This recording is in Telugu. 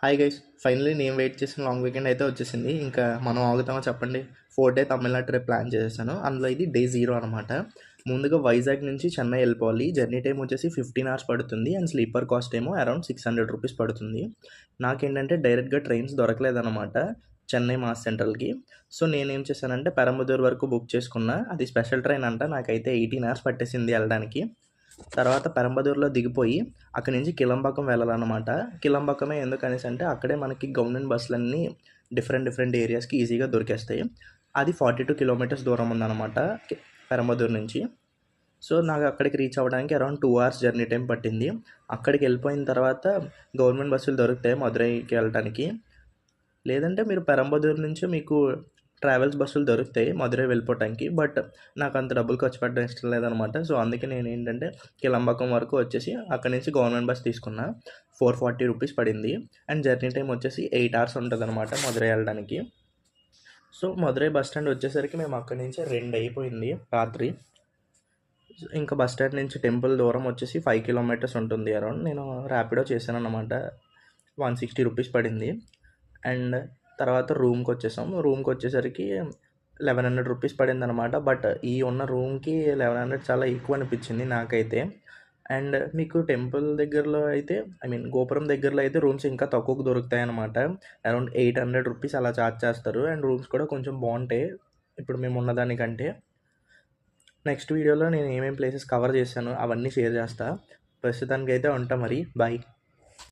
హాయ్ గైస్, ఫైనలీ నేను వెయిట్ చేసిన లాంగ్ వీకెండ్ అయితే వచ్చేసింది. ఇంకా మనం ఆగుతామో చెప్పండి. 4 డే తమిళనాడు ట్రిప్ ప్లాన్ చేసేసాను. అందులో ఇది డే 0 అనమాట. ముందుగా వైజాగ్ నుంచి చెన్నై వెళ్ళిపోవాలి. జర్నీ టైం వచ్చేసి 15 అవర్స్ పడుతుంది అండ్ స్లీపర్ కాస్ట్ ఏమో అరౌండ్ 600 రూపీస్ పడుతుంది. నాకేంటంటే డైరెక్ట్గా ట్రైన్స్ దొరకలేదన్నమాట చెన్నై మాస్ సెంట్రల్కి. సో నేనేం చేశానంటే పెరంబదూర్ వరకు బుక్ చేసుకున్నా. అది స్పెషల్ ట్రైన్ అంట. నాకైతే 18 అవర్స్ పట్టేసింది వెళ్ళడానికి. తర్వాత పెరంబదూరులో దిగిపోయి అక్కడి నుంచి కిలంబాకం వెళ్ళాలన్నమాట. కిలంబాకమే ఎందుకనేసి అంటే అక్కడే మనకి గవర్నమెంట్ బస్సులన్నీ డిఫరెంట్ ఏరియాస్కి ఈజీగా దొరికేస్తాయి. అది 42 కిలోమీటర్స్ దూరం ఉందన్నమాట పెరంబదూరు నుంచి. సో నాకు అక్కడికి రీచ్ అవ్వడానికి అరౌండ్ 2 అవర్స్ జర్నీ టైం పట్టింది. అక్కడికి వెళ్ళిపోయిన తర్వాత గవర్నమెంట్ బస్సులు దొరుకుతాయి మదురైకి వెళ్ళడానికి. లేదంటే మీరు పెరంబదూరు నుంచి మీకు ట్రావెల్స్ బస్సులు దొరుకుతాయి మదురై వెళ్ళిపోవటానికి. బట్ నాకు అంత డబ్బులు ఖర్చు పెట్టడం ఇష్టం లేదనమాట. సో అందుకే నేను ఏంటంటే కిలంబాకం వరకు వచ్చేసి అక్కడి నుంచి గవర్నమెంట్ బస్ తీసుకున్నా. 440 రూపీస్ పడింది. అండ్ జర్నీ టైం వచ్చేసి 8 అవర్స్ ఉంటుంది అనమాట మదురై వెళ్ళడానికి. సో మదురై బస్ స్టాండ్ వచ్చేసరికి మేము అక్కడి నుంచి 2 అయిపోయింది రాత్రి. ఇంకా బస్ స్టాండ్ నుంచి టెంపుల్ దూరం వచ్చేసి 5 కిలోమీటర్స్ ఉంటుంది అరౌండ్. నేను ర్యాపిడో చేశాను అనమాట. 160 రూపీస్ పడింది. అండ్ తర్వాత రూమ్కి వచ్చేసాం. రూమ్కి వచ్చేసరికి 1100 రూపీస్ పడింది అనమాట. బట్ ఈ ఉన్న రూమ్కి 1100 చాలా ఎక్కువ అనిపించింది నాకైతే. అండ్ మీకు టెంపుల్ దగ్గరలో అయితే గోపురం దగ్గరలో అయితే రూమ్స్ ఇంకా తక్కువకు దొరుకుతాయి అనమాట. అరౌండ్ 800 రూపీస్ అలా ఛార్జ్ చేస్తారు. అండ్ రూమ్స్ కూడా కొంచెం బాగుంటాయి ఇప్పుడు మేము ఉన్నదానికంటే. నెక్స్ట్ వీడియోలో నేను ఏమేమి ప్లేసెస్ కవర్ చేశాను అవన్నీ షేర్ చేస్తా. ప్రస్తుతానికి అయితే ఉంటా మరి. బాయ్.